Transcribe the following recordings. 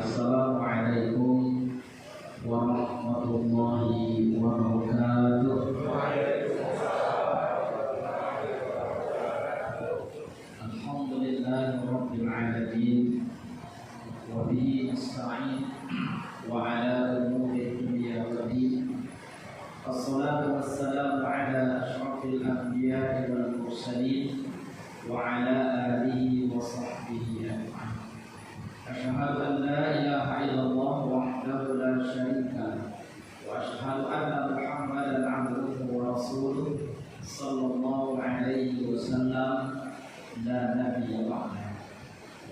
Assalamualaikum warahmatullahi wabarakatuh. Alhamdulillahirabbil alamin wa bihi nasta'in wa ala umuri dunya wa din. Wassalatu wassalamu ala asyrafil anbiya'i wal mursalin wa ala alihi wa sahbihi ajma'in. Asyhadu an la ilaha illallah wahdahu la syarika lahu wa asyhadu anna Muhammadan 'abduhu wa rasuluh sallallahu alaihi wasallam la nabiyya ba'dahu.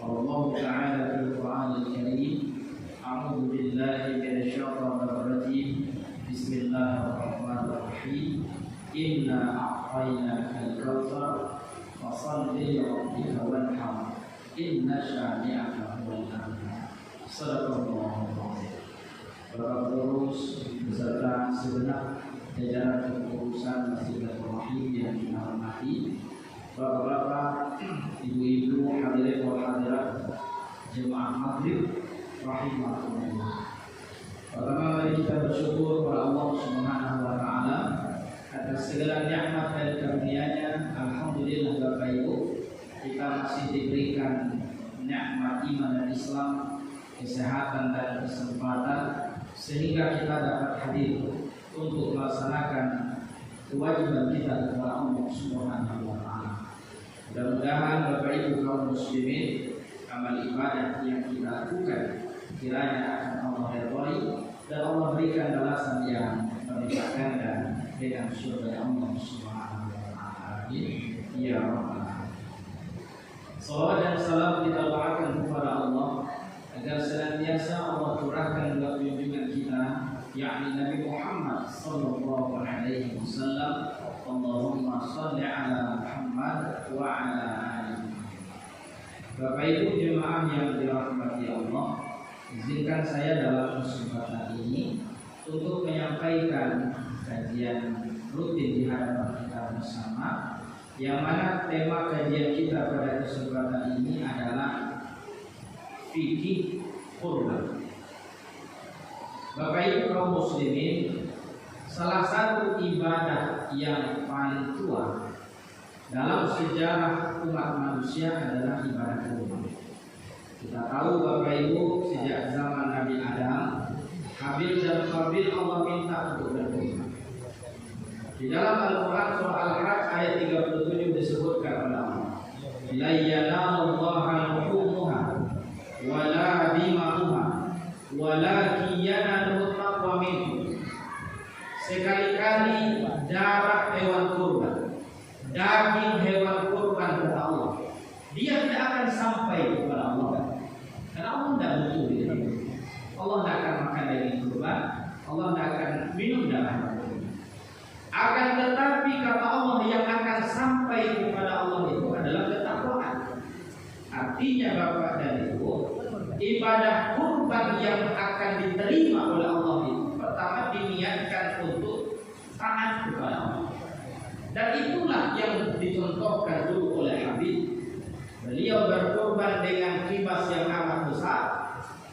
Wallahu ta'ala fil Qur'anil Karim. A'udzu billahi minasy syaithanir rajim. Bismillahirrahmanirrahim. Inna a'tainakal kautsar fashalli li rabbika wanhar. Inna syani'aka huwal abtar. Sadaqallahul azim. Bapak terus beserta segenap jajaran kepengurusan Masjidil Rahim yang kita hormati, bapak-bapak, ibu-ibu, hadirin wal hadirat jemaah maghrib rahimakumullah. Pertama mari kita bersyukur kepada Allah Subhanahu wa taala atas segala nikmat dan karunia-Nya. Alhamdulillah Bapak Ibu, kita masih diberikan nikmat iman dan Islam, kesehatan dan kesempatan sehingga kita dapat hadir untuk melaksanakan kewajiban kita kepada Allah Subhanahu wa taala. Mudah-mudahan Bapak Ibu kaum muslimin, amal ibadah yang kita lakukan kiranya akan Allah ridhai dan Allah berikan balasan yang berlipat ganda dengan surga Allah Subhanahu wa taala. Ya Rabbal alamin. Salawat dan salam kita doakan kepada Allah agar senantiasa Allah curahkan buat junjungan kita, yakni Nabi Muhammad sallallahu alaihi wasallam. Allahumma shalli ala Muhammad wa ala ali. Bapak Ibu jemaah yang dirahmati Allah, izinkan saya dalam kesempatan ini untuk menyampaikan kajian rutin di hadapan kita bersama, yang mana tema kajian kita pada kesempatan ini adalah fikih kurban. Bapak Ibu kaum muslimin, salah satu ibadah yang paling tua dalam sejarah umat manusia adalah ibadah kurban. Kita tahu Bapak Ibu, sejak zaman Nabi Adam, Habil dan Qabil Allah minta untuk berkurban. Di dalam Al-Quran surah Al-Hajj ayat 37 disebutkan oleh Allah, la yanalullaha luhumuha wala dima'uha walakin yanaluhu taqwa minkum. Sekali-kali darah hewan kurban, daging hewan kurban kepada Allah, dia tidak akan sampai kepada Allah, karena Allah tidak butuh itu. Allah tidak akan makan daging kurban, Allah tidak akan minum darah kurban. Akan tetapi kata Allah, yang akan sampai kepada Allah itu adalah ketakwaan. Artinya Bapak dan Ibu, ibadah kurban yang akan diterima oleh Allah itu pertama diniatkan untuk taat kepada Allah. Dan itulah yang dicontohkan dulu oleh Habib. Beliau berkurban dengan kibas yang amat besar,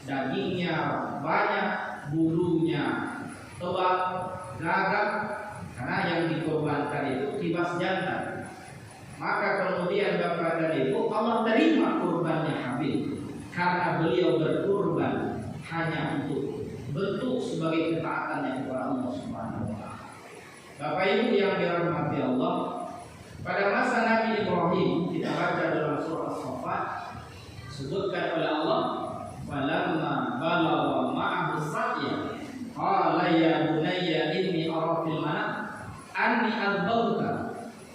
dagingnya banyak, bulunya tebal, gagah, karena yang dikorbankan itu kibas jantan. Maka kemudian Bapak dan Ibu, Allah terima kurbannya Habib karena beliau berkurban hanya untuk bentuk sebagai ketaatannya kepada Allah Subhanahu wa taala. Bapak Ibu yang dirahmati Allah, pada masa Nabi Ibrahim, kita baca dalam surah As-Saffat, disebutkan oleh Allah, falamma balagha ma'ahu as-sa'ya qala ya bunayya inni ara fil manam anni adbauka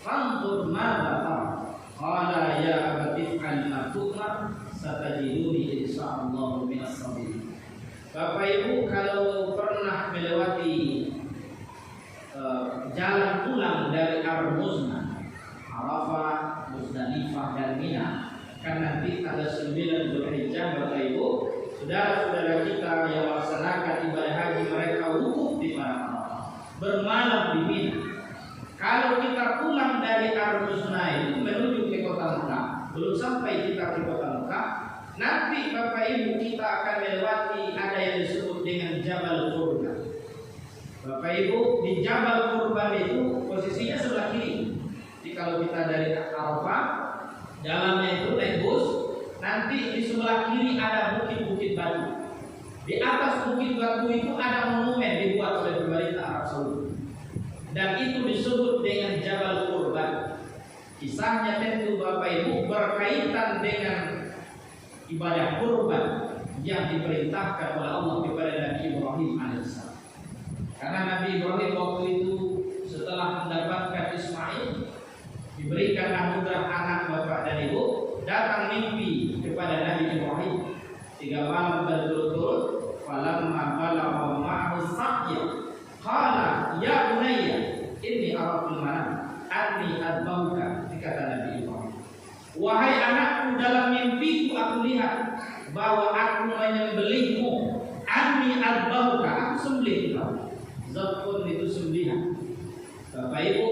fanzur madza tara qala ya abati if'al ma tu'mar satajiduni insyaallah minas sabirin. Bapak Ibu kalau pernah melewati jalan pulang dari Ar-Muznah, Arafah, Muzdalifah dan Mina, kan nanti tanggal 9 Dzulhijjah Bapak Ibu, saudara-saudara kita yang melaksanakan ibadah haji mereka wukuf di Arafah, bermalam di Mina. Kalau kita pulang dari Ar-Muznah itu menuju ke kota Mekah, belum sampai kita ke kota Mekah, Nanti Bapak Ibu kita akan melewati ada yang disebut dengan Jabal Qurban. Bapak Ibu, di Jabal Qurban itu posisinya sebelah kiri. Jadi kalau kita dari Arafah, jalannya itu naik bus, nanti di sebelah kiri ada bukit-bukit batu. Di atas bukit batu itu ada monumen dibuat oleh pemerintah Arab Saudi. Dan itu disebut dengan Jabal Qurban. Kisahnya tentu Bapak Ibu berkaitan dengan ibadah kurban yang diperintahkan oleh Allah kepada Nabi Ibrahim alaihissalam. Karena Nabi Ibrahim waktu itu setelah mendapatkan Ismail, diberikan anugerah anak bapak dan ibu, datang mimpi kepada Nabi Ibrahim 3 malam berturut-turut. Falamma balagha ma'ahu as-sa'ya qala ya bunayya inni ara fil manam anni adbauka, kata Nabi Ibrahim, wahai anakku, dalam mimpiku aku lihat bahwa aku menyembelihmu. Anni adbauka, aku sembelih kau. Zabun itu sembelihan. Bapak Ibu,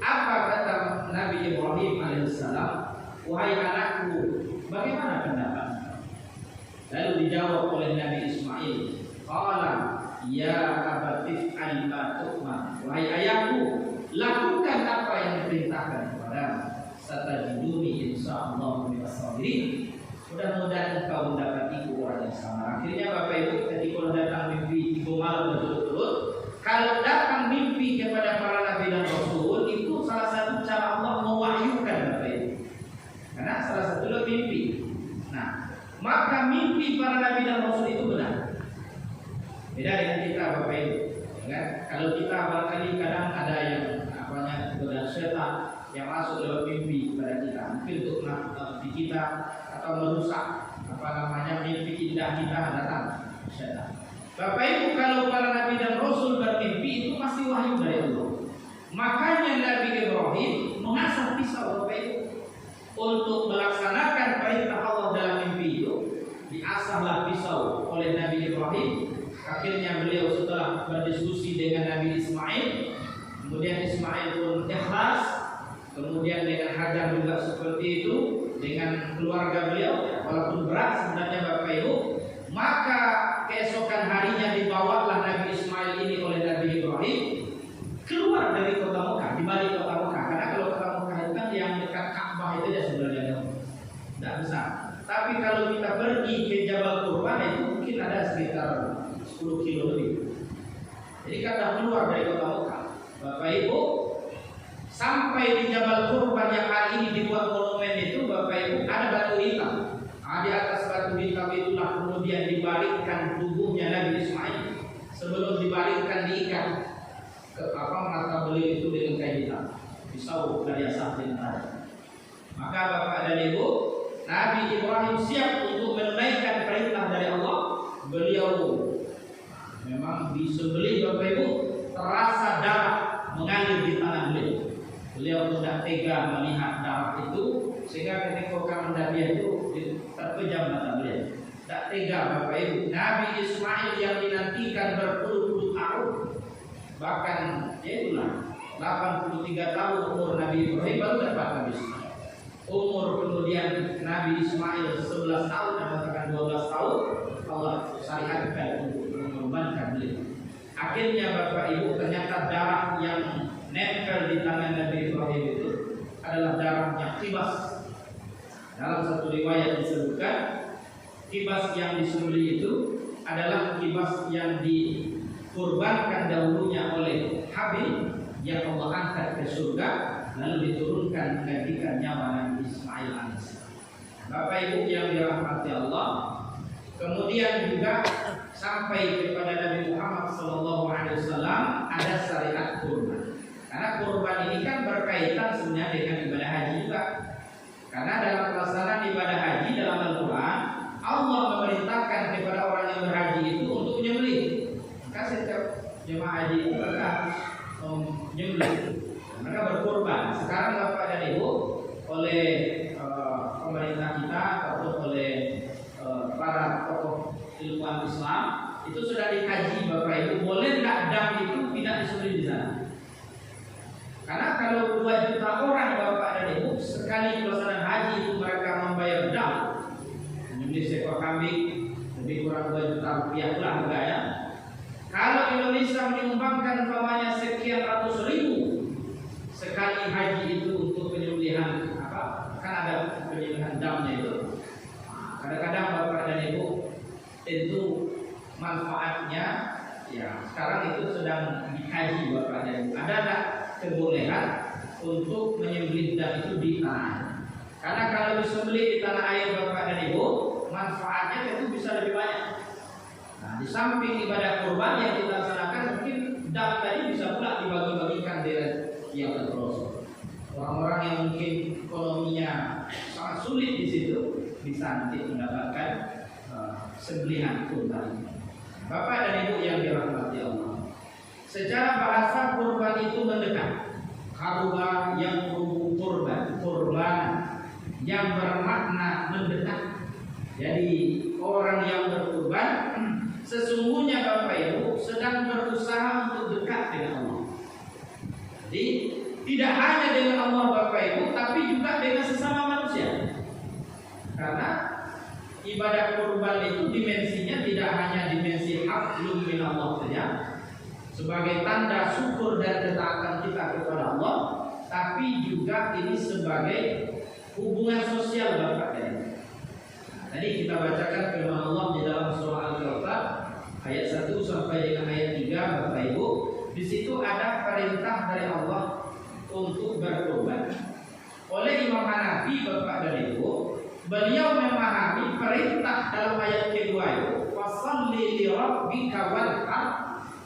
apa kata Nabi Ibrahim alaihissalam? Wahai anakku, bagaimana pendapatmu? Lalu dijawab oleh Nabi Ismail, qala ya abatif an ma tu'mar, wahai ayahku, lakukan apa yang diperintahkan kepadamu. Satajiduni insyaallah minas sabirin. Mudah-mudahan engkau mendapatiku orang yang sabar. Akhirnya Bapak Ibu, ketika datang mimpi 3 malam berturut-turut, kalau datang mimpi kepada para nabi dan rasul, itu salah satu cara Allah mewahyukan Bapak Ibu. Karena salah satu mimpi. Nah, maka mimpi para nabi dan rasul itu benar. Beda dengan kita Bapak Ibu. Ya, kalau kita barangkali kadang ada yang godaan setan yang masuk dalam mimpi kepada kita, mungkin untuk menakut kita atau merusak mimpi indah kita, datang setan. Bapak Ibu, kalau para nabi dan rasul bermimpi itu pasti wahyu dari Allah. Makanya Nabi Ibrahim mengasah pisau Bapak Ibu untuk melaksanakan perintah Allah dalam mimpi itu. Diasahlah pisau oleh Nabi Ibrahim. Akhirnya beliau setelah berdiskusi dengan Nabi Ismail, kemudian Ismail pun ikhlas, kemudian dengan Hajar juga seperti itu, dengan keluarga beliau, walaupun berat sebenarnya Bapak Ibu. Maka keesokan harinya dibawalah Nabi Ismail ini oleh Nabi Ibrahim keluar dari kota Mekah, di balik kota Mekah. Karena kalau kota Mekah itu kan yang dekat Ka'bah itu ya sebenarnya tidak besar. Tapi kalau kita pergi ke Jabal Qurban itu mungkin ada sekitar 10 kilo lebih. Jadi kita keluar dari kota Mekah, Bapak Ibu, sampai di Jabal Qurban yang hari ini dibuat monumen itu, Bapak Ibu, ada batu hitam. Di atas batu hitam itulah kemudian dibalikkan tubuhnya Nabi Ismail. Sebelum dibalikkan diikat ke mata beliau itu dengan kain hitam, pisau dari asap dengan tajam. Maka Bapak dan Ibu, Nabi Ibrahim siap untuk menunaikan perintah dari Allah. Beliau memang disembelih Bapak Ibu, terasa darah mengalir di tangan beliau. Beliau tidak tega melihat darah itu, sehingga ketika kamandania itu terpejam mata beliau. Tak tega Bapak Ibu. Nabi Ismail yang dinantikan berpuluh-puluh tahun, bahkan itulah 83 tahun umur Nabi Ibrahim baru dapat Nabi Ismail. Umur kemudian Nabi Ismail 11 tahun, bahkan 12 tahun, Allah syariatkan untuk mengorbankan beliau. Akhirnya Bapak Ibu, ternyata darah yang nempel di tangan Nabi Ibrahim itu adalah darahnya kibas. Dalam satu riwayat disebutkan, kibas yang disembelih itu adalah kibas yang dikurbankan dahulunya oleh Habil yang Allah angkat ke surga, lalu diturunkan menggantikan nyawa Nabi Ismail alaihissalam. Bapak Ibu yang dirahmati Allah, kemudian juga sampai kepada Nabi Muhammad SAW ada syariat kurban. Karena kurban ini kan berkaitan sebenarnya dengan ibadah haji juga. Karena dalam pelaksanaan ibadah haji dalam Al-Quran, Allah memerintahkan kepada orang yang berhaji itu untuk menyembelih. Maka setiap jemaah haji itu mereka harus menyembelih, mereka berkurban. Sekarang Bapak dan Ibu, oleh pemerintah kita ataupun oleh para tokoh ilmuwan Islam itu sudah dikaji Bapak Ibu, boleh tidak dam itu tidak disembelih di sana. Karena kalau 2 juta orang Bapak dan Ibu sekali pelaksanaan haji itu mereka membayar dam, menyembelih kambing lebih kurang 2 juta rupiah lah enggak ya. Kalau Indonesia menyumbangkan umpamanya sekian ratus ribu sekali haji itu untuk penyembelihan apa? Kan ada penyembelihan damnya itu. Kadang-kadang Bapak dan Ibu tentu manfaatnya ya sekarang itu sedang dikaji Bapak dan Ibu. Ada enggak kebolehan untuk menyembelih dam itu di tanah air? Karena kalau disembelih di tanah air Bapak dan Ibu, manfaatnya tentu bisa lebih banyak. Nah, di samping ibadah kurban yang kita laksanakan, mungkin dam tadi bisa pula dibagi-bagikan dengan yang terpelosok. Orang-orang yang mungkin ekonominya sangat sulit di situ bisa nanti mendapatkan sembelihan kurban. Bapak dan Ibu yang dirahmati Allah, secara bahasa kurban itu mendekat. Karuba yang kurban, yang bermakna mendekat. Jadi orang yang berkurban sesungguhnya Bapak Ibu sedang berusaha untuk dekat dengan Allah. Jadi tidak hanya dengan Allah Bapak Ibu, tapi juga dengan sesama manusia. Karena ibadah kurban itu dimensinya tidak hanya dimensi hablum minallah saja sebagai tanda syukur dan ketaatan kita kepada Allah, tapi juga ini sebagai hubungan sosial Bapak dan Ibu. Tadi kita bacakan firman Allah di dalam surah Al-Kahf ayat 1 sampai dengan ayat 3 Bapak Ibu. Di situ ada perintah dari Allah untuk berkurban. Oleh Imam Hanafi Bapak dan Ibu, beliau memahami perintah dalam ayat kedua itu fasholli li rabbika wanhar,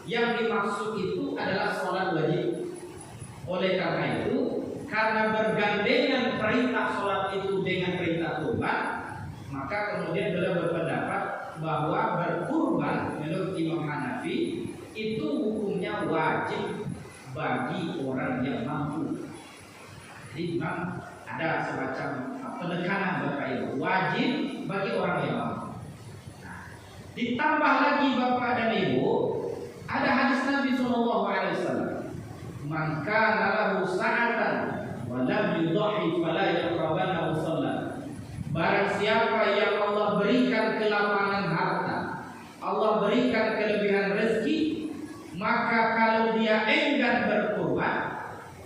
yang dimaksud itu adalah sholat wajib. Oleh karena itu, karena bergandengan perintah sholat itu dengan perintah kurban, maka kemudian beliau berpendapat bahwa berkurban menurut Imam Hanafi itu hukumnya wajib bagi orang yang mampu. Jadi memang ada semacam penekanan Bapak Ibu, wajib bagi orang yang mampu. Nah, ditambah lagi Bapak dan Ibu, ada hadis Nabi SAW, man kana lahu sa'atan wa lam yudhi fala yaqrabanna musalla. Barang siapa yang Allah berikan kelapangan harta, Allah berikan kelebihan rezeki, maka kalau dia enggan berkurban,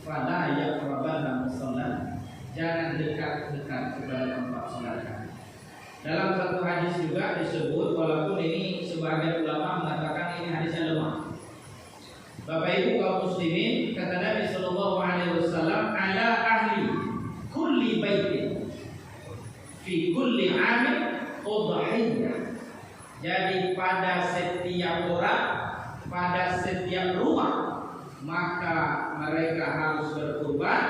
fala yaqrabanna musalla, jangan dekat-dekat kepada tempat salat. Dalam satu hadis juga disebut, walaupun ini sebagian ulama mengatakan ini hadisnya lemah. Bapak Ibu kaum muslimin, kata Nabi sallallahu alaihi wasallam, ala ahli kulli baitin fi kulli amin udhiyah. Jadi pada setiap orang, pada setiap rumah, maka mereka harus berkurban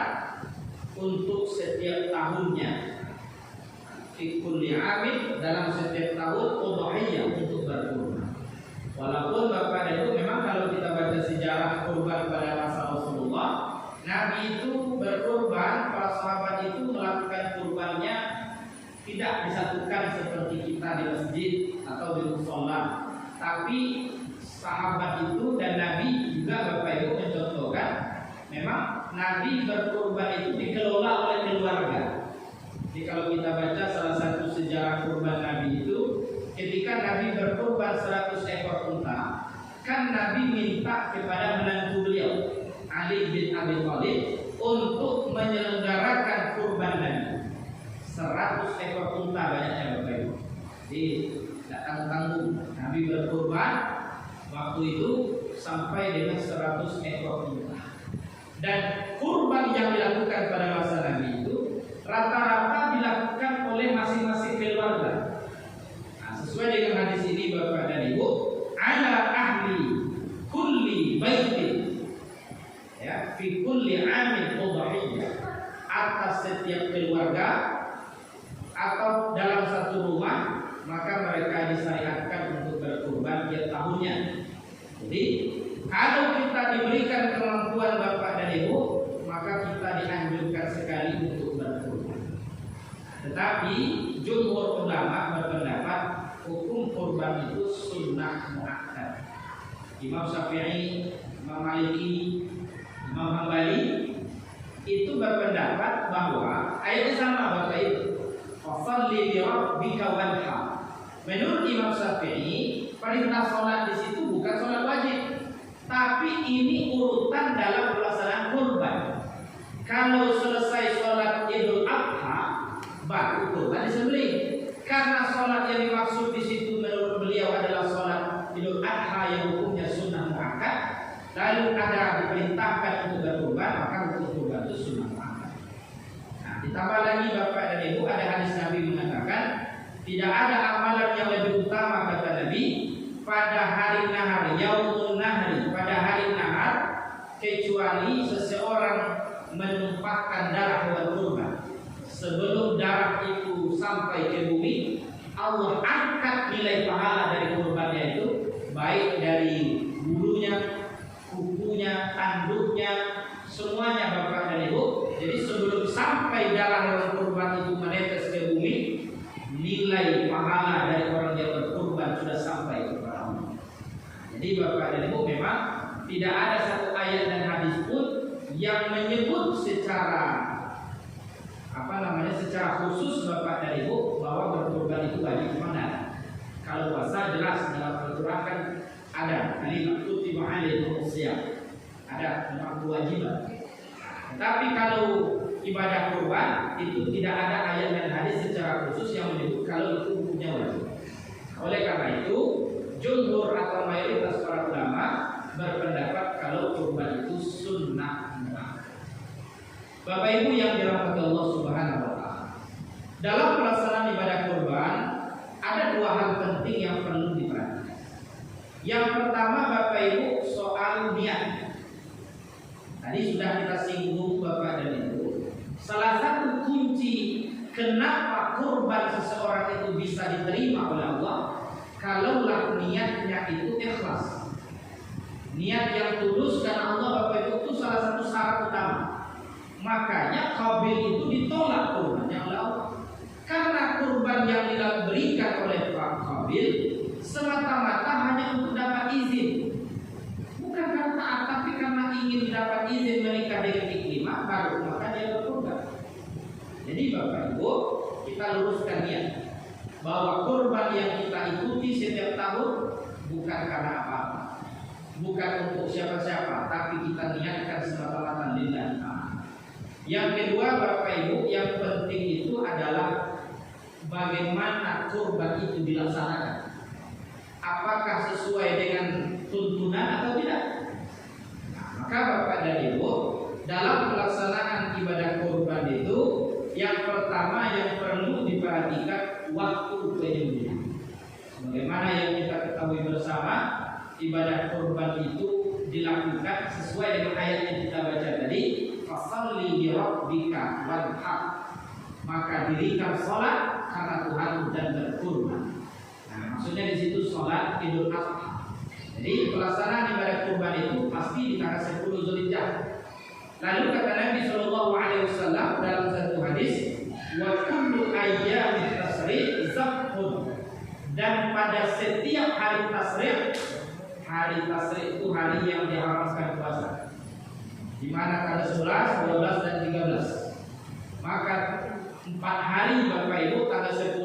untuk setiap tahunnya. Fi kulli amin, dalam setiap tahun udhiyah, untuk berkurban. Walaupun Bapak dan Ibu memang kalau kita baca sejarah kurban pada masa Rasulullah, Nabi itu berkurban, para sahabat itu melakukan kurbannya tidak disatukan seperti kita di masjid atau di mushola. Tapi sahabat itu dan Nabi juga Bapak Ibu mencontohkan, memang Nabi berkurban itu dikelola oleh keluarga. Jadi kalau kita baca salah satu sejarah kurban Nabi itu, ketika Nabi berkurban 100 ekor unta, kan Nabi minta kepada menantu beliau Ali bin Abi Thalib untuk menyelenggarakan kurban Nabi. 100 ekor unta banyaknya Bapak Ibu. Jadi tidak tanggung-tanggung Nabi berkurban waktu itu sampai dengan 100 ekor unta. Dan kurban yang dilakukan pada masa Nabi itu rata-rata dilakukan oleh masing-masing keluarga. Sesuai dengan hadis ini Bapak dan Ibu, ala ahli kulli baitin, ya, fi kulli amin udhiyah, atas setiap keluarga atau dalam satu rumah, maka mereka disyariatkan untuk berkurban tiap tahunnya. Jadi kalau kita diberikan kemampuan Bapak dan Ibu, maka kita dianjurkan sekali untuk berkurban. Tetapi jumhur ulama berpendapat hukum kurban itu sunnah muakkad. Imam Syafi'i, Imam Maliki, Imam Hambali itu berpendapat bahwa ayatnya sama Bapak Ibu. Fasholli li rabbika wanhar. Menurut Imam Syafi'i, perintah sholat di situ bukan sholat wajib, tapi ini urutan dalam pelaksanaan kurban. Kalau selesai sholat Idul Adha, baru kurban disembelih. Karena sholat yang dimaksud di situ menurut beliau adalah sholat Idul Adha yang hukumnya sunnah muakkad, lalu ada diperintahkan untuk berkurban, maka untuk kurban itu sunnah muakkad. Nah, ditambah lagi Bapak dan Ibu, ada hadis Nabi mengatakan tidak ada amalan yang lebih utama kata Nabi pada hari nahar, yaumun nahri, pada hari nahar, kecuali seseorang menumpahkan darah hewan kurban. Sebelum darah itu sampai ke bumi, Allah angkat nilai pahala dari kurbannya itu, baik dari bulunya, kukunya, tanduknya, semuanya Bapak dan Ibu. Jadi sebelum sampai darah hewan kurban itu menetes ke bumi, nilai pahala dari orang yang berkurban sudah sampai kepada Allah. Jadi Bapak dan Ibu, memang tidak ada satu ayat dan hadis pun yang menyebut secara secara khusus Bapak dan Ibu bahwa berkurban itu wajib. Mana? Kalau puasa jelas dalam Al-Quran kan ada kalimat kutiba alaikum siyam, ada memang kewajiban. Tapi kalau ibadah kurban itu tidak ada ayat dan hadis secara khusus yang menyebut kalau itu hukumnya wajib. Oleh karena itu, jumhur atau mayoritas para ulama berpendapat kalau kurban itu sunnah muakkad. Bapak Ibu yang dirahmati Allah Subhanahu wa taala, dalam pelaksanaan ibadah kurban ada dua hal penting yang perlu diperhatikan. Yang pertama Bapak Ibu, soal niat. Tadi sudah kita singgung Bapak dan Ibu, salah satu kunci kenapa kurban seseorang itu bisa diterima oleh Allah, kalaulah niatnya itu ikhlas. Niat yang tulus karena Allah Bapak Ibu itu salah satu syarat utama. Makanya Qabil itu ditolak kurbannya oleh Allah. Karena kurban yang diberikan oleh Pak Qabil semata-mata hanya untuk dapat izin. Bukan karena taat, tapi karena ingin dapat izin menikah dengan Ikrimah, baru maka dia berkurban. Jadi Bapak Ibu, kita luruskan niat bahwa kurban yang kita ikuti setiap tahun bukan karena apa-apa, bukan untuk siapa-siapa, tapi kita niatkan semata-mata lillahi ta'ala. Yang kedua Bapak Ibu, yang penting itu adalah bagaimana kurban itu dilaksanakan. Apakah sesuai dengan tuntunan atau tidak? Nah, maka Bapak dan Ibu, dalam pelaksanaan ibadah kurban itu, yang pertama yang perlu diperhatikan waktu penyembelihan. Bagaimana yang kita ketahui bersama, ibadah kurban itu dilakukan sesuai dengan ayat yang kita baca tadi, fasalli li rabbika wanhar, maka dirikan salat karena Tuhan dan berkurban. Nah, maksudnya di situ salat Idul Adha. Jadi pelaksanaan ibadah kurban itu pasti di tanggal 10 Zulhijjah. Lalu kata Nabi Shallallahu Alaihi Wasallam dalam satu hadis, wa kullu ayyamit tasri' zabhun, dan pada setiap hari tasri' itu hari yang diharamkan puasa, di mana tanggal 11, 12 dan 13. Maka 4 hari Bapak Ibu, tanggal 10,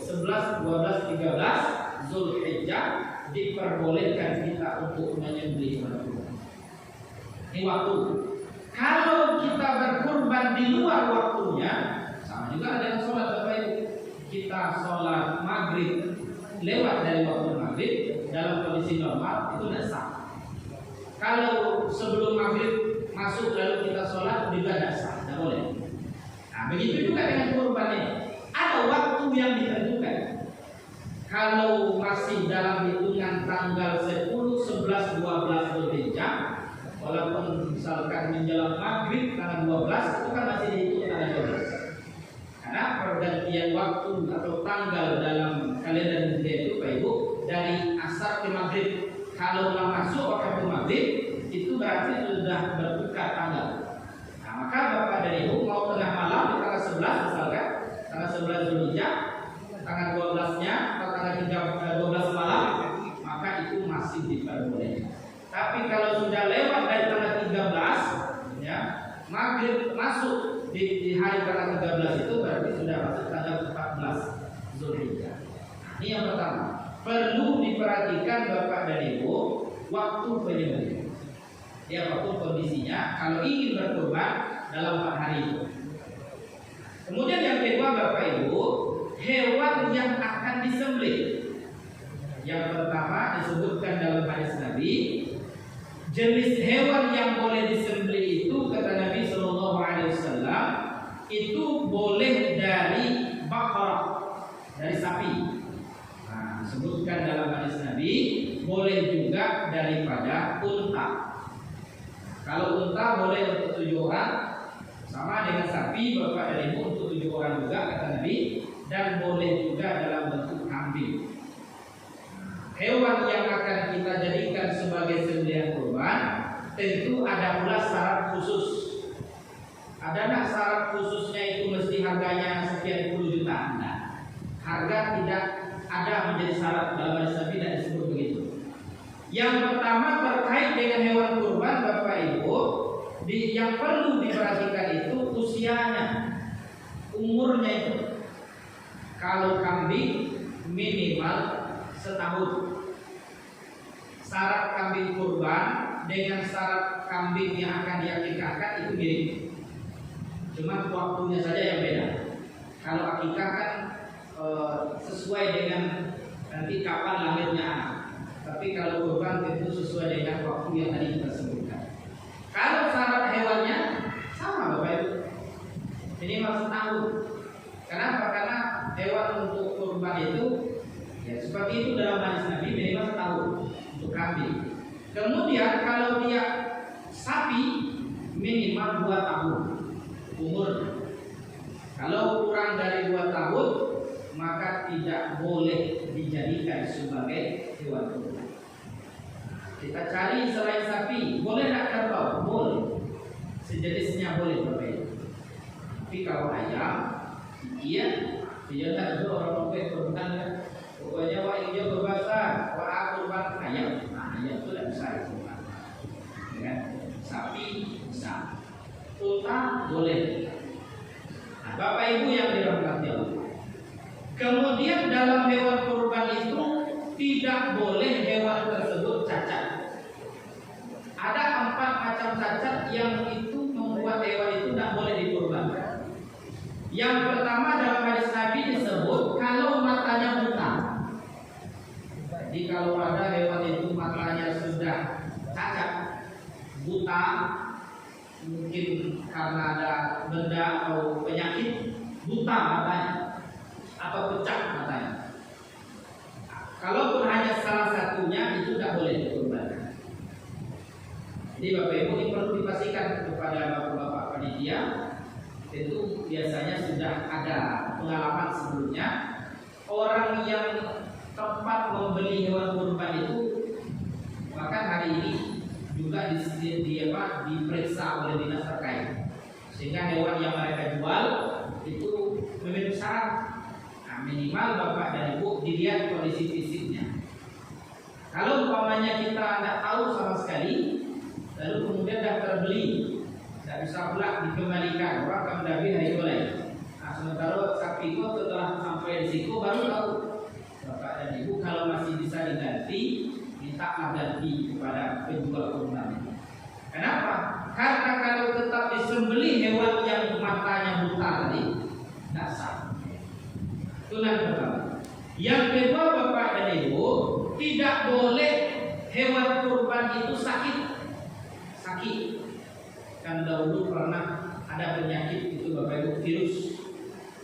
11, 12, 13 Zulhijjah diperbolehkan kita untuk menyembelih kurban. Ini waktu. Kalau kita berkurban di luar waktunya, sama juga dengan sholat Bapak Ibu. Kita sholat maghrib lewat dari waktu maghrib dalam kondisi normal itu tidak sah. Kalau sebelum maghrib masuk lalu kita sholat juga tidak sah, tidak boleh. Nah, begitu juga dengan kurban ini. Ada waktu yang ditentukan. Kalau masih dalam hitungan tanggal 10, 11, 12 Zulhijjah, walaupun misalkan menjelang maghrib tanggal 12, itu kan masih dihitung tanggal 12. Karena pergantian waktu atau tanggal dalam kalender Hijriah itu Pak Ibu dari asar ke maghrib. Kalau masuk waktu maghrib itu berarti sudah bertukar tanggal. Nah, maka Bapak dan Ibu mau tengah malam di tanggal 11 misalkan, tanggal 11 Zulhijjah, tanggal 12-nya atau tanggal 12 malam, maka itu masih diperbolehkan. Tapi kalau sudah lewat dari tanggal 13, ya, maghrib masuk di hari tanggal 13 itu berarti sudah masuk tanggal 14 Zulhijjah. Ini yang pertama. Perlu diperhatikan Bapak dan Ibu waktu penyembelihan. Ya, apapun kondisinya, kalau ingin berkurban dalam 4 hari itu. Kemudian yang kedua Bapak Ibu, hewan yang akan disembelih. Yang pertama disebutkan dalam hadis Nabi, jenis hewan yang boleh disembelih itu kata Nabi Shallallahu Alaihi Wasallam itu boleh dari bakarah, dari sapi. Nah, disebutkan dalam hadis Nabi boleh juga daripada unta. Kalau unta boleh untuk 7 orang, sama dengan sapi Bapak dan Ibu untuk 7 orang juga kata Nabi, dan boleh juga dalam bentuk kambing. Hewan yang akan kita jadikan sebagai sembelihan kurban tentu ada pula syarat khusus. Ada tak syarat khususnya itu mesti harganya sekian puluh juta? Nah, harga tidak ada menjadi syarat dalam hadis Nabi, tidak disebut begitu. Yang pertama terkait dengan hewan kurban Bapak Ibu, yang perlu diperhatikan itu usianya, umurnya itu. Kalau kambing minimal setahun. Syarat kambing kurban dengan syarat kambing yang akan diakikahkan itu mirip. Cuma waktunya saja yang beda. Kalau akikah kan sesuai dengan nanti kapan lahirnya anak. Tapi kalau kurban itu sesuai dengan waktu yang tadi kita sebutkan. Kalau syarat hewannya sama Bapak Ibu. Ini maksud tahun. Kenapa? Karena hewan untuk kurban itu ya seperti itu dalam hadis Nabi minimal setahun untuk kambing. Kemudian kalau dia sapi minimal 2 tahun umur. Kalau kurang dari 2 tahun maka tidak boleh dijadikan sebagai hewan kurban. Kita cari selain sapi, boleh tak kerbau? Boleh. Sejenisnya boleh Bapak. Tapi kalau ayam, iya, dia tak ada orang pakai kurban kan. Pokoknya wah hijau berbahasa, wah kurban ayam. Nah, ayam itu tidak bisa kurban. Ya, sapi bisa. Unta boleh. Nah, Bapak Ibu yang dirahmati Allah. Kemudian dalam hewan kurban itu tidak boleh hewan tersebut cacat. Ada 4 macam cacat yang itu membuat hewan itu tidak boleh dikurbankan. Yang pertama dalam hadis Nabi disebut kalau matanya buta. Jadi kalau ada hewan itu matanya sudah cacat, buta, mungkin karena ada benda atau penyakit, buta matanya atau pecah matanya. Kalaupun hanya salah satunya itu tidak boleh dikurbankan. Jadi Bapak Ibu ini perlu dipastikan kepada bapak-bapak panitia. Itu biasanya sudah ada pengalaman sebelumnya. Orang yang tempat membeli hewan kurban itu bahkan hari ini juga diperiksa oleh dinas terkait, sehingga hewan yang mereka jual itu memenuhi syarat. Nah, minimal Bapak dan Ibu dilihat kondisi fisiknya. Kalau umpamanya kita tidak tahu sama sekali, lalu kemudian dah terbeli, tidak bisa pula dikembalikan, orang akan mendabi hari mulai. Nah, sementara sapi itu setelah sampai di situ baru tahu. Bapak dan Ibu kalau masih bisa diganti, mintalah ganti kepada penjual kurban. Kenapa? Karena kalau tetap disembelih hewan yang matanya buta tadi, tidak sah. Itu yang pertama. Yang kedua Bapak dan Ibu, tidak boleh hewan kurban itu sakit. Kan dahulu pernah ada penyakit itu Bapak Ibu, virus.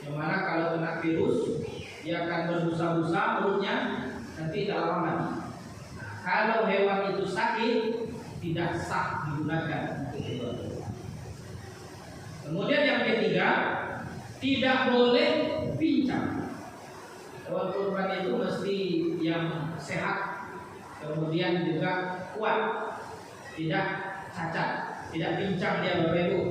Yang mana kalau kena virus dia akan berbusa-busa perutnya, nanti tidak lama mati. Kalau hewan itu sakit tidak sah digunakan untuk hewan. Kemudian yang ketiga, tidak boleh pincang. Hewan kurban itu mesti yang sehat, kemudian juga kuat, tidak cacat, tidak pincang dia Bapak Ibu.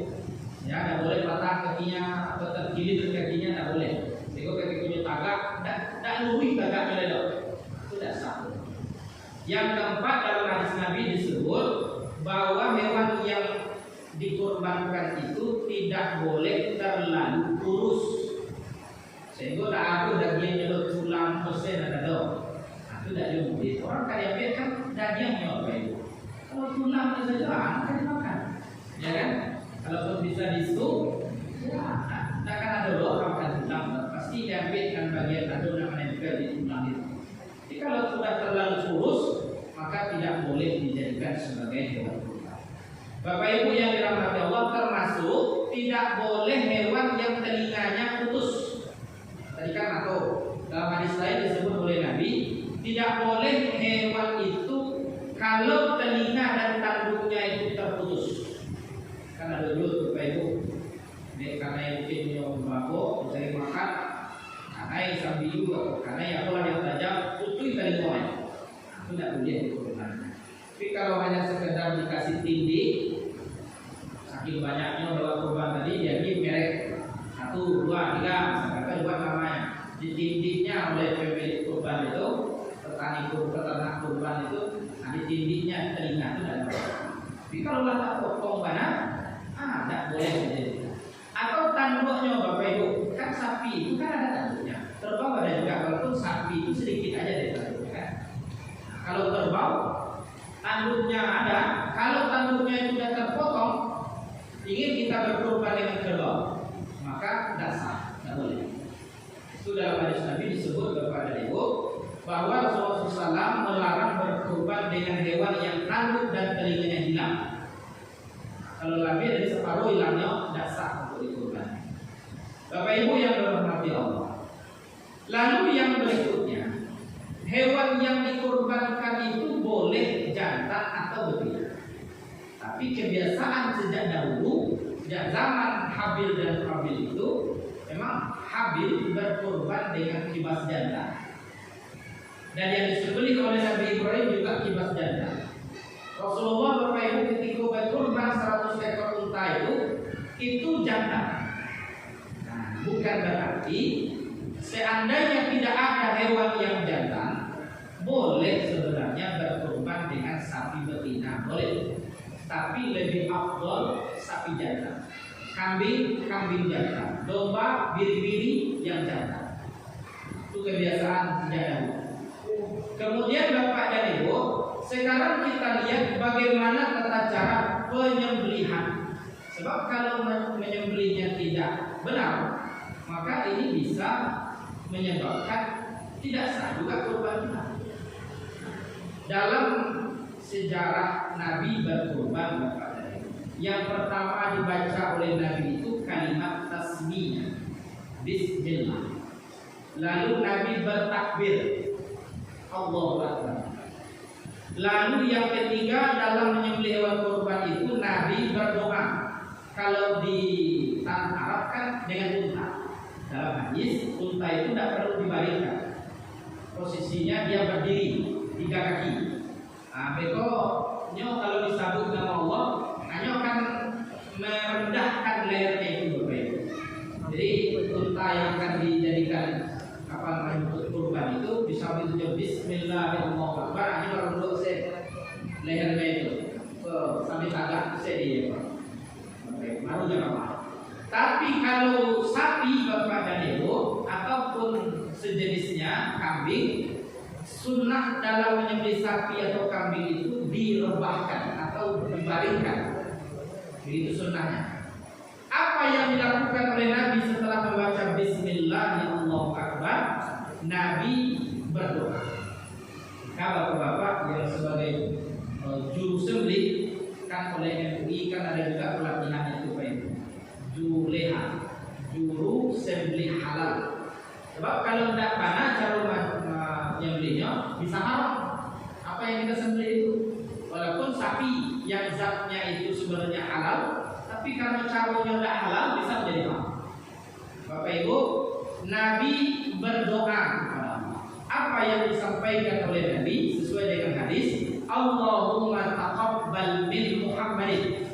Ya, tidak boleh patah kakinya atau terkilir kakinya, tidak boleh. Jika kakinya tagak, tidak lurus tagaknya lelok, itu tidak sah. Yang keempat dalam hadis Nabi disebut bahwa hewan yang dikurbankan itu tidak boleh terlalu kurus, Sehingga tak ada dagingnya lo tulang persen ada dong. Itu tak jumpa. Orang kaya pet kan dagingnya apa itu? Kalau tulangnya saja akan dimakan, ya kan? Kalau bisa di stok, ya tak akan ada loh makan tulang. Pasti diambil kan bagian adonan menempel di tulang itu. Jadi kalau sudah terlalu kurus, maka tidak boleh dijadikan sebagai hewan kurban. Bapak Ibu yang dirahmati Allah, termasuk tidak boleh hewan yang telinganya putus. Tadi kan atau dalam hadis lain disebut oleh Nabi, tidak boleh hewan itu kalau telinga dan tanduknya itu terputus. Karena dulu Bapak Ibu, karena yang mungkin minum mencari makan, karena yang sambil atau karena yang pola yang tajam, putih telinganya. Itu tidak boleh dikurban. Tapi kalau hanya sekedar dikasih tindih, saking banyaknya bawa kurban tadi, jadi merek 1, 2, 3, misalkan buat namanya. Ditindihnya oleh pemilik kurban itu, peternak kurban itu, ditindihnya telinga itu tidak boleh. Tapi kalau tak potong banyak, tidak boleh dijadikan. Atau tanduknya Bapak Ibu, kan sapi itu kan ada tanduknya. Kerbau ada juga, walaupun sapi itu sedikit aja dari tanduknya kan. Kalau kerbau, tanduknya ada. Kalau tanduknya itu sudah terpotong, ingin kita berkorban dengan kerbau, maka tidak sah, tidak boleh. Itu dalam hadis Nabi disebut kepada Ibu bahwa Rasulullah SAW melarang berkorban dengan hewan yang tanduk dan telinganya hilang. Kalau lebih dari separuh hilangnya, tidak sah untuk dikorban. Bapak Ibu yang dirahmati Allah. Lalu yang berikutnya, hewan yang dikorbankan itu boleh jantan atau betina. Tapi kebiasaan sejak dahulu, sejak zaman Habil dan Qabil itu, memang Habil berkorban dengan kibas jantan. Dan yang disembelih oleh Nabi Ibrahim juga kibas jantan. Rasulullah Bapak Ibu ketika berkorban 100 ekor unta itu jantan. Nah, bukan berarti seandainya tidak ada hewan yang jantan, boleh sebenarnya berkorban dengan sapi betina, boleh. Tapi lebih afdol sapi jantan. Kambing jantan. Domba biri-biri yang jantan. Itu kebiasaan sejak dahulu. Kemudian Bapak dan Ibu, sekarang kita lihat bagaimana tata cara penyembelihan. Sebab kalau menyembelihnya tidak benar, maka ini bisa menyebabkan tidak sah juga kurban kita. Dalam sejarah Nabi berkurban Bapak dan Ibu, yang pertama dibaca oleh Nabi itu kalimat tasmiyah, Bismillah. Lalu Nabi bertakbir, Allahu Akbar. Lalu yang ketiga dalam menyembelih hewan kurban itu Nabi berdoa. Kalau di tanah Arab kan dengan unta. Dalam hadis unta itu tidak perlu dibaringkan. Posisinya dia berdiri 3 kaki. Bekonya kalau disabut nama Allah, hanya akan merendahkan lehernya itu berbeda. Jadi unta yang akan dijadikan untuk kurban itu bisa disebut Bismillahirrahmanirrahim. Hanya baru duduk lehernya itu sampai tagak dia. Baru jangan apa. Tapi kalau sapi Bapak dan Ibu ataupun sejenisnya kambing, sunnah dalam menyembelih sapi atau kambing itu direbahkan atau dibaringkan. Begitu sunnahnya. Apa yang dilakukan oleh Nabi setelah membaca Bismillahirrahmanirrahim? Nabi berdoa. Bapak-bapak yang sebagai juru sembelih kan oleh MUI kan ada juga pelatihan itu Pak Ibu. Juleha, juru sembelih halal. Sebab kalau tidak pandai cara menyembelihnya bisa haram. Apa yang kita sembelih itu, walaupun sapi yang zatnya itu sebenarnya halal, tapi karena caranya tidak halal bisa menjadi haram. Bapak Ibu, Nabi berdoa. Apa yang disampaikan oleh Nabi sesuai dengan hadis, Allahumma taqabbal min Muhammadin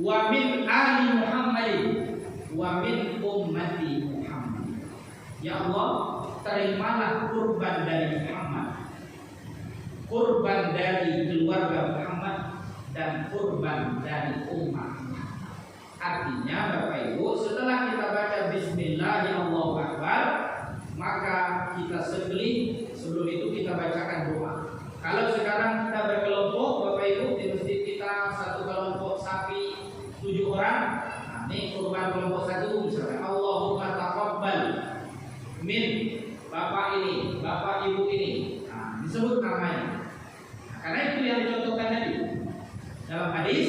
wa min ali Muhammadin wa min ummati Muhammad. Ya Allah, terimalah kurban dari Muhammad, kurban dari keluarga Muhammad, dan kurban dari umat. Artinya Bapak Ibu, setelah kita baca Bismillahirrahmanirrahim, maka kita sembelih. Sebelum itu kita bacakan doa. Kalau sekarang kita berkelompok, Bapak Ibu, di masjid kita satu kelompok sapi 7 orang. Nah, ini kurban kelompok satu misalnya, Allahumma taqabbal min bapak ini, bapak ibu ini. Nah, disebut namanya. Nah, karena itu yang dicontohkan tadi. Dalam hadis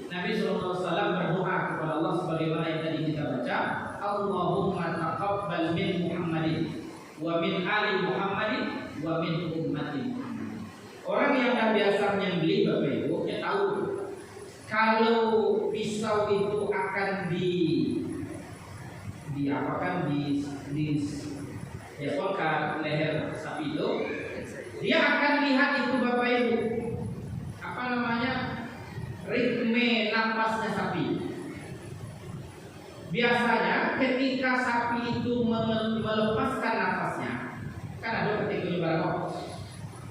Nabi SAW berdoa kepada Allah sebagaimana yang tadi kita baca, Allahumma taqabbal min Muhammadin wa min ali Muhammadin wa min ummati. Orang yang dah biasa menyembelih, Bapak Ibu, ya tahu kalau pisau itu akan diapakan leher sapi itu, dia akan lihat itu, Bapak Ibu, apa namanya, ritme napasnya sapi. Biasanya ketika sapi itu melepaskan napasnya, kan ada ketika beramok.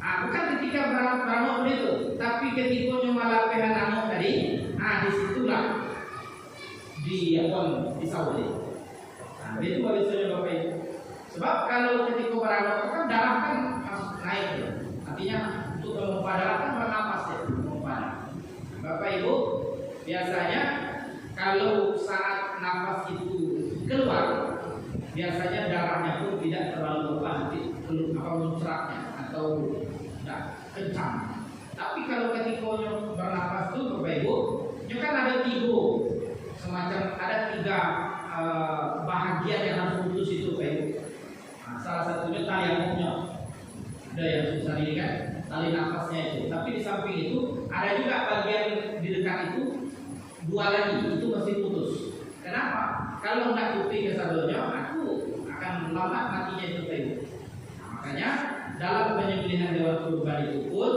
Bukan ketika beramok itu, tapi ketika malah penamok tadi, disitulah pisau tadi. Itu biasanya Bapak Ibu. Sebab kalau ketika beramok kan darah kan naik, artinya untuk memompa darah kan bernapas ya, memompa. Bapak Ibu, biasanya kalau saat nafas itu keluar, biasanya darahnya pun tidak terlalu menceraknya atau tidak kencang. Tapi kalau ketika bernapas itu, Bapak Ibu, kan ada 3 semacam, ada 3 bahagian yang harus putus itu, Bapak Ibu. Salah satunya tali rambutnya, ada yang susah ini kan, tali nafasnya itu. Tapi di samping itu ada juga bagian di dekat itu 2 lagi, itu mesti putus. Kenapa? Kalau tidak putih ke sadonya, aku akan lambat matinya itu, Bapak Ibu. Makanya dalam penyembelihan hewan kurban itu pun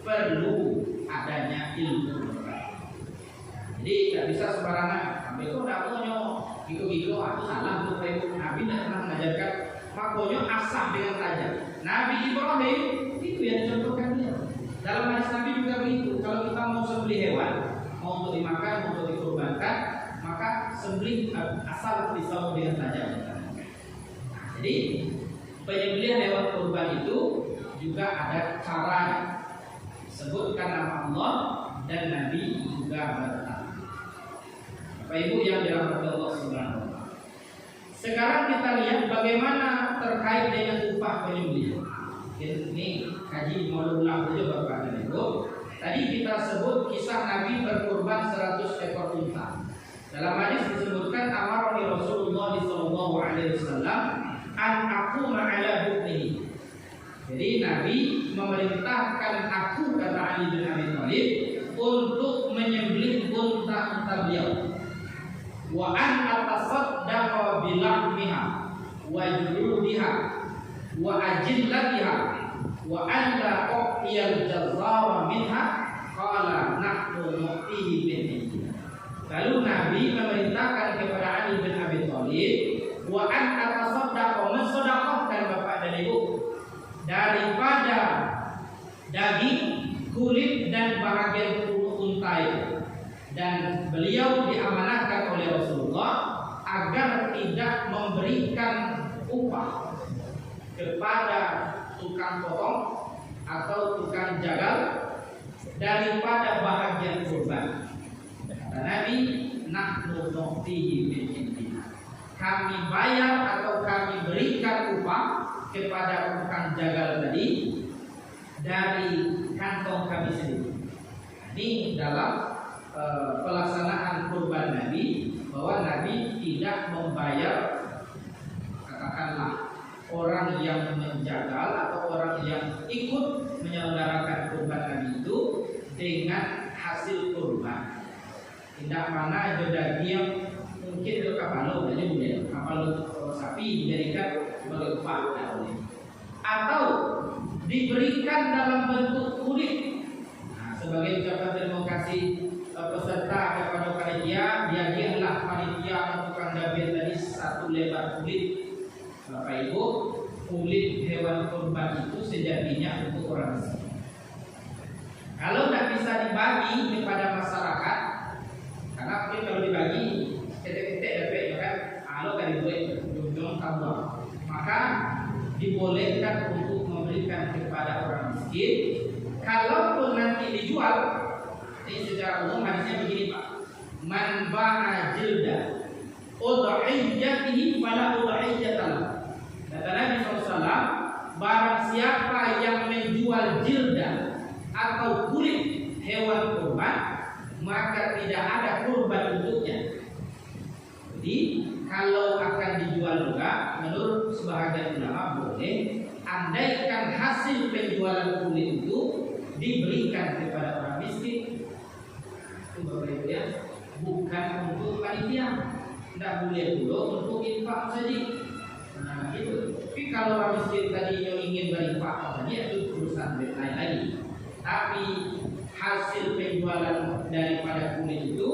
perlu adanya ilmu. Jadi tidak bisa sembarangan. Sampai itu tidak punya gigo-gigo, aku salah tuh, Bapak Ibu. Nabi tidak pernah mengajarkan makonyo asah dengan tajam. Nabi Ibrahim itu yang dicontohkan dia. Dalam hadis Nabi juga begitu. Kalau kita mau sembelih hewan, mau untuk dimakan, mau untuk dikurbankan, maka sembelih asal pisau dengan tajam. Jadi penyembelihan hewan kurban itu juga ada caranya. Sebutkan nama Allah dan Nabi juga berkata. Bapak Ibu yang dirahmati Allah Subhanahu wa taala. Sekarang kita lihat bagaimana terkait dengan upah penyembelihan. Ini kaji mau ulang saja Bapak dan Ibu. Tadi kita sebut kisah Nabi berkurban 100 ekor unta. Dalam hadis disebutkan amaroni Rasulullah sallallahu alaihi wasallam an aquma ala hukmihi. Jadi Nabi memerintahkan aku, kata Ali bin Abi Thalib, untuk menyembelih unta-unta beliau. Wa an atasaddaqa bilahmiha wa juludiha wa ajillatiha wa an la uqiyal jazara minha qala nahnu nu'tihi bihi. Lalu Nabi memerintahkan kepada Ali bin Abi Thalib, wa an atasaddaqa, mensedekahkan Bapak dan Ibu, daripada daging, kulit dan bahagian unta itu. Dan beliau diamanahkan oleh Rasulullah agar tidak memberikan upah kepada tukang potong atau tukang jagal daripada bahagian kurban. Kata Nabi, nahnu nu'tihi min indina. Kami bayar atau kami berikan upah kepada tukang jagal tadi dari kantong kami sendiri. Ini dalam pelaksanaan kurban Nabi, bahwa Nabi tidak membayar, katakanlah, orang yang menjagal atau orang yang ikut menyelenggarakan kurban Nabi itu dengan hasil kurban. Tidak mana ada daging yang mungkin ke kapal, jadi boleh kapal sapi dijadikan sebagai upah, atau diberikan dalam bentuk kulit. Sebagai ucapan terima kasih peserta kepada panitia, dihadiahlah panitia tukang dabir tadi 1 lembar kulit. Bapak Ibu, kulit hewan kurban itu sejatinya untuk orang miskin. Kalau tidak bisa dibagi kepada masyarakat, karena mungkin kalau dibagi ketek-ketek dapat ya kan, kalau kan dibuat belum tambah, maka dibolehkan untuk memberikan kepada orang miskin. Kalaupun nanti dijual, ini secara umum hadisnya begini Pak, man ba'a jilda udhiyyatihi fala udhiyyatalah. Kata Nabi SAW, barang siapa yang menjual jilda atau kulit hewan kurban, maka tidak ada kurban untuknya. Jadi kalau akan dijual juga, menurut sebahagian ulama boleh, andaikan hasil penjualan kulit itu diberikan kepada orang miskin. Itu Bapak Ibu ya, bukan untuk panitia, tidak boleh dulu untuk infak saja. Nah gitu. Tapi kalau orang miskin tadi yang ingin berinfak saja, itu urusan lain lagi. Tapi hasil penjualan daripada kulit itu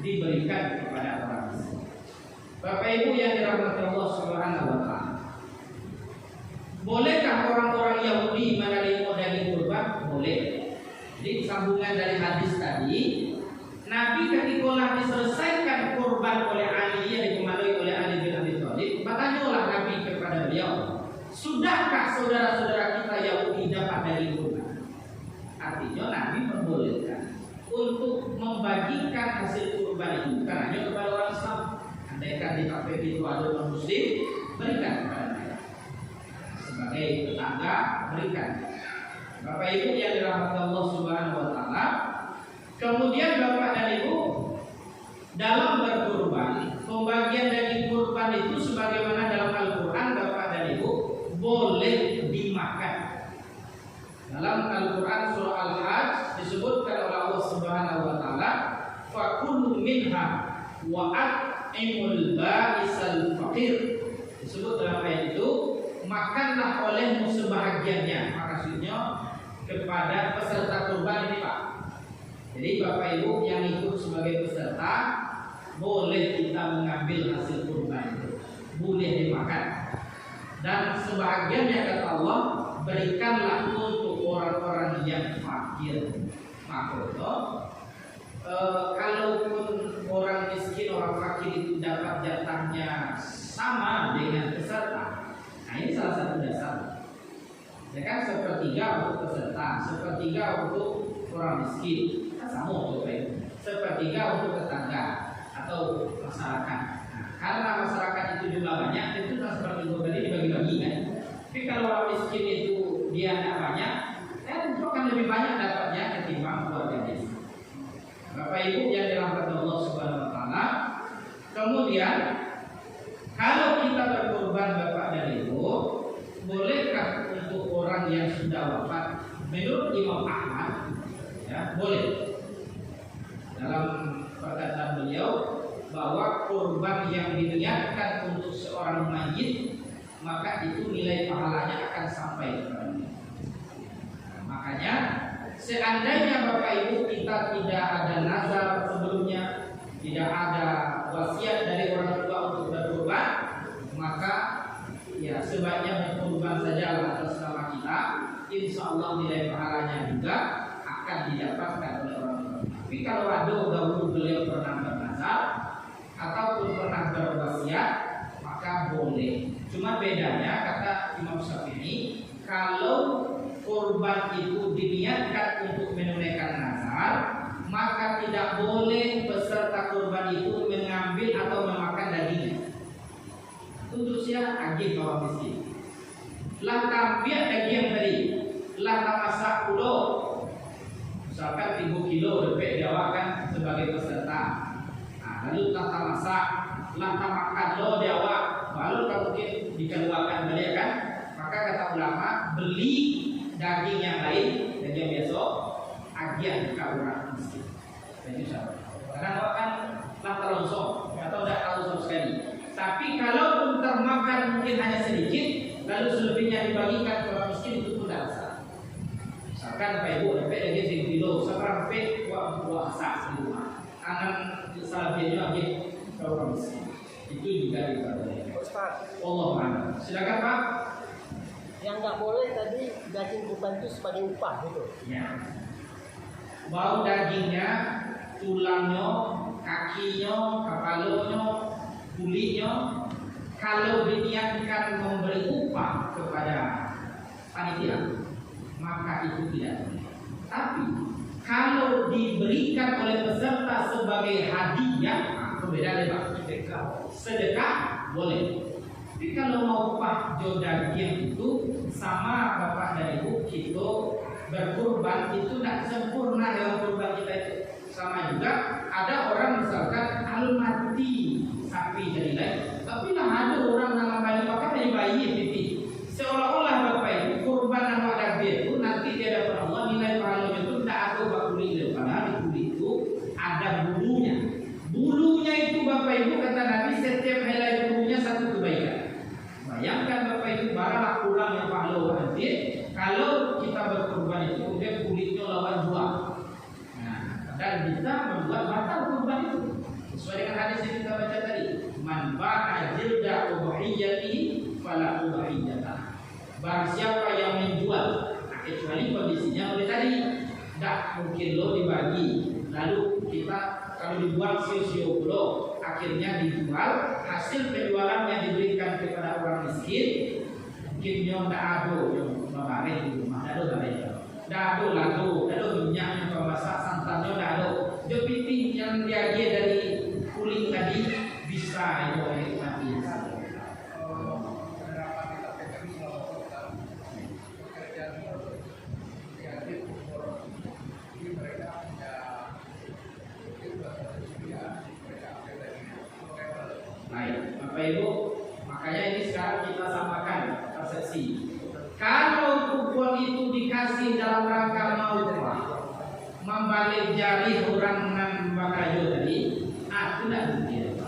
diberikan kepada orang miskin. Bapak Ibu yang dirahmati Allah Subhanahu wa taala. Bolehkah orang-orang Yahudi menerima daging kurban? Boleh. Jadi sambungan dari hadis tadi, Nabi ketika diselesaikan kurban oleh Ali yang dikomandoi oleh Ali bin Abi Thalib, bertanyalah Nabi kepada beliau, sudahkah saudara-saudara kita Yahudi dapat daging kurban? Artinya Nabi membolehkan untuk membagikan hasil kurban itu bukan hanya kepada orang Islam. Andaikan di KPP itu ada orang Muslim, berikan kepada mereka. Sebagai tetangga, berikan. Bapak Ibu yang dirahmati Allah Subhanahu wa taala. Kemudian Bapak dan Ibu, dalam berkurban, pembagian daging kurban itu sebagaimana dalam Al-Qur'an Bapak dan Ibu boleh dimakan. Dalam Al-Qur'an surah Al-Hajj disebutkan oleh Allah Subhanahu wa taala, "Fakulu minha wa at'imul ba'isal faqir." Disebut dalam ayat itu, makanlah olehmu sebahagiannya. Maksudnya kepada peserta kurban ini Pak. Jadi Bapak Ibu yang ikut sebagai peserta, boleh kita mengambil hasil kurban itu, boleh dimakan. Dan sebahagiannya kata Allah, berikanlah untuk orang-orang yang fakir. Maksudnya kalaupun orang miskin, orang fakir itu dapat jatahnya sama dengan peserta, nah ini salah satu dasar. Ya kan, sepertiga untuk peserta, sepertiga untuk orang miskin, kan sama untuk itu. Sepertiga untuk tetangga atau masyarakat. Nah, karena masyarakat itu jumlah banyak, itu kan seperti itu tadi dibagi-bagi kan. Tapi kalau orang miskin itu dia tidak banyak, itu akan lebih banyak dapatnya ketimbang keluarga miskin. Bapak Ibu yang dirahmati Allah Subhanahu wa taala. Kemudian kalau kita berkorban Bapak dan Ibu, bolehkah untuk orang yang sudah wafat? Menurut Imam Ahmad, ya boleh. Dalam perkataan beliau bahwa kurban yang diniatkan untuk seorang mayit, maka itu nilai pahalanya akan sampai kepada-nya. Makanya seandainya Bapak Ibu kita tidak ada nazar sebelumnya, tidak ada wasiat dari orang tua untuk berkurban, maka ya sebaiknya berkurban saja atas nama kita. Insya Allah nilai pahalanya juga akan didapatkan oleh orang tua. Tapi kalau ada dahulu beliau pernah bernazar ataupun pernah berwasiat, maka boleh. Cuma bedanya kata Imam Syafi'i, kalau kurban itu diniatkan untuk menunaikan nazar, maka tidak boleh peserta kurban itu mengambil atau memakan dagingnya. Untuk siapa? Agih bawah miskin. Lah tampiak daging tadi, lah masak pulau. Misalkan 3 kilo depek diawakan sebagai peserta. Nah, lalu tata masak, lah makan lo diawak, lalu mungkin dikeluarkan balik kan? Maka kata ulama, beli daging yang lain, daging biasa, agian ke orang miskin. Jadi siapa? Karena kan lah terlangsung atau tidak terlangsung sekali. Tapi kalau termakan mungkin hanya sedikit, lalu selebihnya dibagikan ke orang miskin, itu pun tidak masalah. Misalkan Pak Ibu dapat daging 1 kilo, sekarang buah asas di rumah. Akan selebihnya lagi ke orang miskin. Itu juga diperbolehkan. Allah a'lam. Silakan Pak. Yang nggak boleh tadi daging kurban itu sebagai upah gitu. Ya. Bau dagingnya, tulangnya, kakinya, kepalanya, kulitnya, kalau diniatkan memberi upah kepada kepada panitia, maka itu tidak boleh. Tapi kalau diberikan oleh peserta sebagai hadiah, berbeda Pak. Sedekah boleh. Tapi kalau mau upah jodagian itu sama Bapak dan Ibu kita berkurban itu tidak sempurna dalam kurban kita itu. Sama juga ada orang misalkan alun mati sapi jadi lain, tapi lah ada orang nama bayi pakai dari bayi pipi. Seolah-olah Bapak Ibu kurban nama daging itu nanti dia dapat Allah nilai pahalanya itu tidak ada bakuli itu. Padahal di kulit itu ada bulunya. Bulunya itu Bapak Ibu kata Nabi setiap helai bulunya satu kebaikan. Bayangkan Bapak Ibu baralah kurang yang pahala nanti kalau kita berkurban itu kemudian kulitnya lawan dua. Nah, dan kita membuat batal kurban itu sesuai dengan hadis yang kita baca tadi. Man ba'a jilda udhiyatihi fala udhiyatah. Barang siapa yang menjual, kecuali kondisinya oleh tadi tidak mungkin lo dibagi, lalu kita kalau dibuat sio-sio pulau, akhirnya dijual, hasil penjualan yang diberikan kepada orang miskin, mungkin yang tidak ada yang memakai di rumah, tidak ada lalu, tidak ada minyak yang memasak, santannya tidak ada. Jepiti yang dia dari kulit tadi bisa itu mati. Baik, Bapak Ibu, makanya ini sekarang kita samakan persepsi. Kalau kupon itu dikasih dalam rangka mau membalik jari orang dengan bakajo tadi, itu tidak mungkin.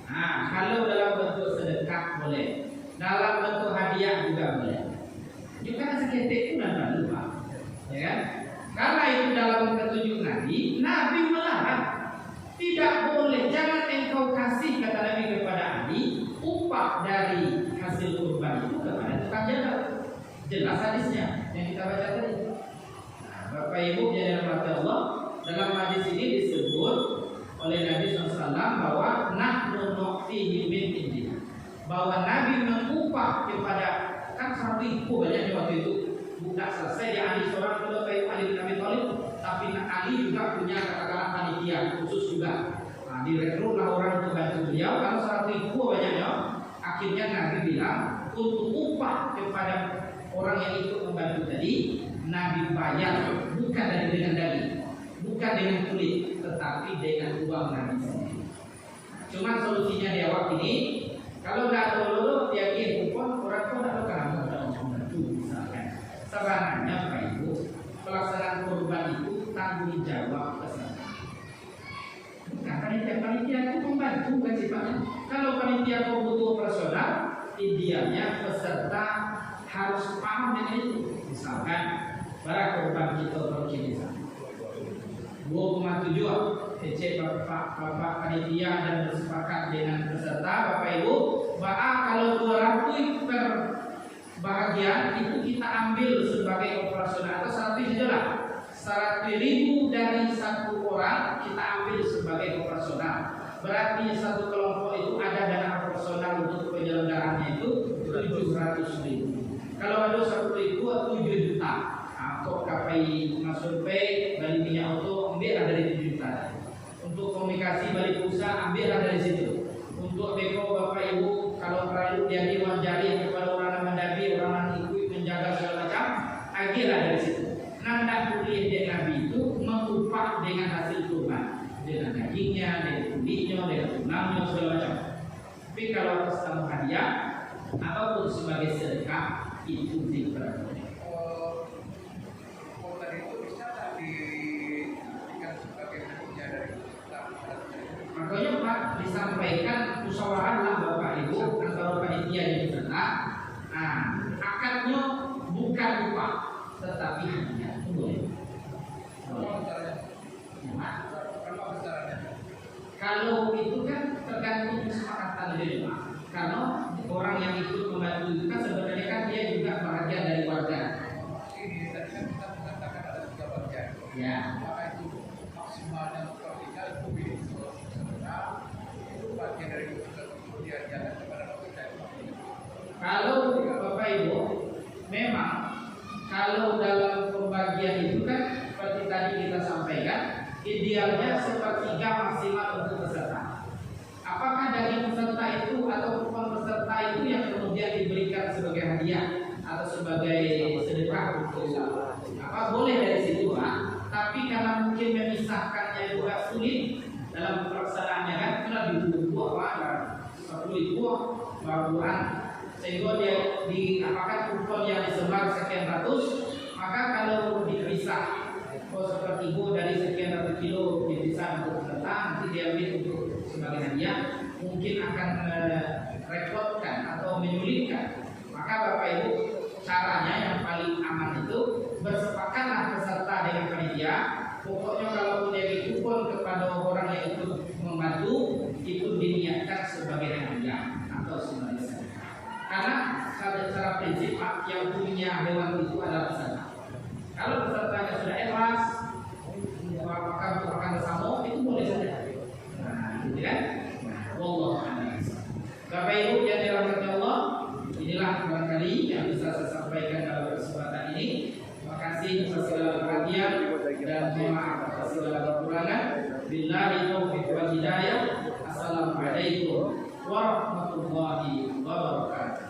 Nah, kalau dalam bentuk sedekah boleh, dalam bentuk hadiah juga boleh. Juga seketik pun tidak lupa, ya kan? Karena itu dalam petunjuk Nabi melarang. Tidak boleh, jangan engkau kasih kata Nabi kepada Ali upah dari hasil kurban itu kepada tukang jaga. Jelas hadisnya yang kita baca tadi. Nah, Bapak Ibu yang dirahmati Allah, dalam hadis ini disebut oleh Nabi SAW bahwa nahnu nu'tihi min indina, bahwa Nabi mengupah kepada kan 1.000 banyaknya waktu itu. Bukan selesai di Ali seorang sudah kayak Ali bin Abi Thalib, tapi Ali juga punya katakanlah panitia khusus juga. Nah, direkrutlah orang untuk bantu beliau. Kalau 1.000 banyaknya, akhirnya Nabi bilang untuk upah kepada orang yang ikut membantu tadi, Nabi bayar bukan dengan daging, bukan dengan kulit, tetapi dengan uang Nabi sendiri. Cuma solusinya di awal ini, kalau nggak ada dia kirim kupon, orang pun tidak akan membantu misalkan. Sebenarnya Pak Ibu, pelaksanaan kurban itu tanggung jawab peserta. Bukan panitia itu membantu bukan sifatnya. Kalau panitia butuh operasional, idealnya peserta harus paham dengan itu. Misalkan para kurban kita begini 2,7 PC Bapak panitia dan bersepakat dengan peserta Bapak Ibu, kalau 200 per bahagian itu kita ambil sebagai operasional atau 100 sajalah. 100.000 dari satu orang kita ambil sebagai operasional. Berarti satu kelompok itu ada dana operasional untuk penyelenggaraannya itu 700.000. Kalau ada 1.000 7 juta. Atau KPI masuk pay balik minyak auto ambil dari 7 juta. Untuk komunikasi balik pulsa ambil dari situ. Untuk beko Bapak Ibu kalau perlu jadi wanjali kepada orang mendabi, orang ikut menjaga segala macam, akhirnya dari situ. Nanda kuliah dia Nabi itu mengupah dengan hasil kurban, dengan dagingnya, dengan kulitnya, dengan tulangnya segala macam. Tapi kalau atas nama hadiah ataupun sebagai sedekah itu diperbolehkan. Tadi itu bisa tak dijadikan sebagai hadiah dari makanya Pak disampaikan musyawarah lah Bapak Ibu antara panitia dan peserta. Nah, akadnya bukan upah tetapi hadiah. Boleh. Kalau itu kan tergantung kesepakatan dari Pak. Karena orang yang ikut membantu itu kan sebenarnya kan dia juga bagian dari warga. Ini tadi kan kita mengatakan ada 3 bagian. Ya. Maka itu maksimalnya sepertiga itu milik itu bagian dari keputusan dia kepada kita. Kalau kalau dalam pembagian itu kan seperti tadi kita sampaikan, idealnya 1/3 maksimal untuk peserta. Apakah dari peserta itu atau kupon peserta itu yang kemudian diberikan sebagai hadiah atau sebagai sedekah untuk boleh dari situ Pak. Tapi karena mungkin memisahkannya juga sulit dalam pelaksanaannya kan, karena dibuat apa 40.000 baruan, sehingga dia apakah kupon yang disebar sekian ratus, maka kalau dipisah seperti ibu dari sekian ratus kilo dipisah untuk peserta, nanti diambil untuk sebagai hadiah, mungkin akan merepotkan atau menyulitkan. Maka Bapak Ibu, caranya yang paling aman itu bersepakatlah peserta dengan panitia. Pokoknya kalau punya kupon kepada orang yang ikut membantu, itu diniatkan sebagai hadiah atau sebagai sedekah. Karena secara prinsip Pak, yang punya hewan itu adalah peserta. Kalau pesertanya sudah ikhlas, maka merupakan bersama, itu boleh saja. Nah, gitu kan? Wallahu a'lam. Bapak Ibu yang dirahmati Allah, inilah barangkali yang bisa saya sampaikan dalam kesempatan ini. Terima kasih atas segala perhatian dan mohon maaf atas segala kekurangan. Billahi taufiq wal hidayah. Assalamualaikum warahmatullahi wabarakatuh.